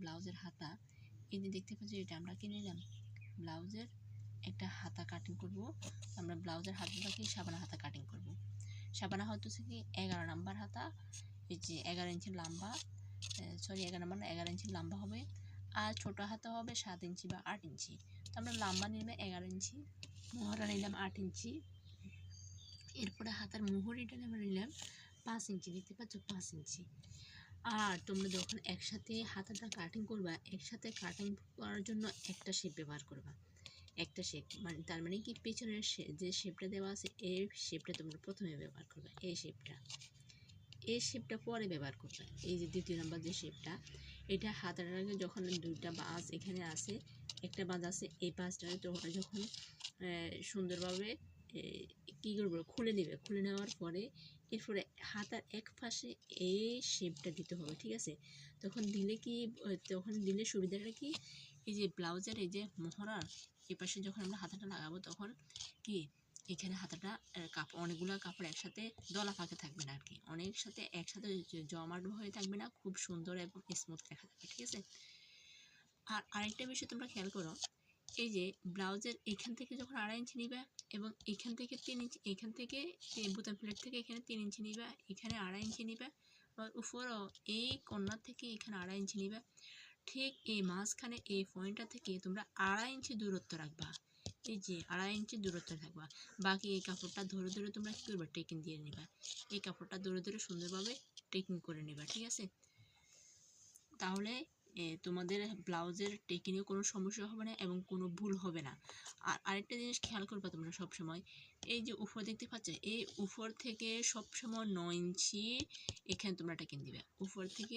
ব্লাউজের হাতা এই যে দেখতে পাচ্ছি, এটা আমরা কিনে নিলাম। ব্লাউজের একটা হাতা কাটিং করব। আমরা ব্লাউজের হাতাটাকে সাবানা হাতা কাটিং করব। সাবানা হাতা হচ্ছে কি 11 নাম্বার হাতা, এই যে 11 ইঞ্চি লম্বা, 11 নাম্বার না 11 ইঞ্চি লম্বা হবে। আর ছোটো হাতা হবে 7 ইঞ্চি বা 8 ইঞ্চি। তো আমরা লম্বা নিলাম 11 ইঞ্চি, মোহরা নিলাম 8 ইঞ্চি। এরপরে হাতার মুহুরিটা আমরা নিলাম 5 ইঞ্চি, দেখতে পাচ্ছ 5 ইঞ্চি। আর তোমরা যখন একসাথে হাতাটা কাটিং করবা, একসাথে কাটিং করার জন্য একটা শেপ ব্যবহার করবা, একটা শেপ মানে তার মানে কি পেছনের যে শেপটা দেওয়া আছে এই শেপটা তোমরা প্রথমে ব্যবহার করবা। এই শেপটা পরে ব্যবহার করবে। এই যে দ্বিতীয় নাম্বার যে শেপটা, এটা হাতাটাকে যখন দুইটা বাঁশ এখানে আছে, একটা বাঁশ আছে এই বাঁশটাকে তোমরা যখন সুন্দরভাবে কী করবো খুলে নেবে। খুলে নেওয়ার পরে এরপরে হাতার এক পাশে এই শেপটা দিতে হবে, ঠিক আছে? তখন দিলে সুবিধাটা কি, এই যে ব্লাউজের এই যে মোহরার এই পাশে যখন আমরা হাতাটা লাগাবো তখন কি এখানে হাতাটা অনেকগুলো কাপড় একসাথে দলা ফাঁকে থাকবে না আর কি, একসাথে জমাট হয়ে থাকবে না, খুব সুন্দর এবং স্মুথ দেখা যাবে, ঠিক আছে? আর আরেকটা বিষয় তোমরা খেয়াল করো, এই যে ব্লাউজের এখান থেকে যখন 2.5 ইঞ্চি নিবা এবং এখান থেকে 3 ইঞ্চি, এখান থেকে বুতাম প্লেট থেকে এখানে 3 ইঞ্চি নিবা, এখানে 2.5 ইঞ্চি নিবা, আর উপরও এই কর্নার থেকে এখানে 2.5 ইঞ্চি নিবা। ঠিক এই মাঝখানে এই পয়েন্টটা থেকে তোমরা 2.5 ইঞ্চি দূরত্ব রাখবা, এই যে 2.5 ইঞ্চি দূরত্ব থাকবা। বাকি এই কাপড়টা ধরে ধরে তোমরা কী করবা, টেকিং দিয়ে নিবা। এই কাপড়টা ধরে ধরে সুন্দরভাবে টেকিং করে নিবা, ঠিক আছে? তাহলে তোমাদের ব্লাউজের টেকিংয়ে কোনো সমস্যা হবে না এবং কোনো ভুল হবে না। আর আরেকটা জিনিস খেয়াল করবা তোমরা সবসময়, এই যে উপর দেখতে পাচ্ছ, এই উপর থেকে সবসময় 9 ইঞ্চি এখানে তোমরা টেকিং দিবে, উপর থেকে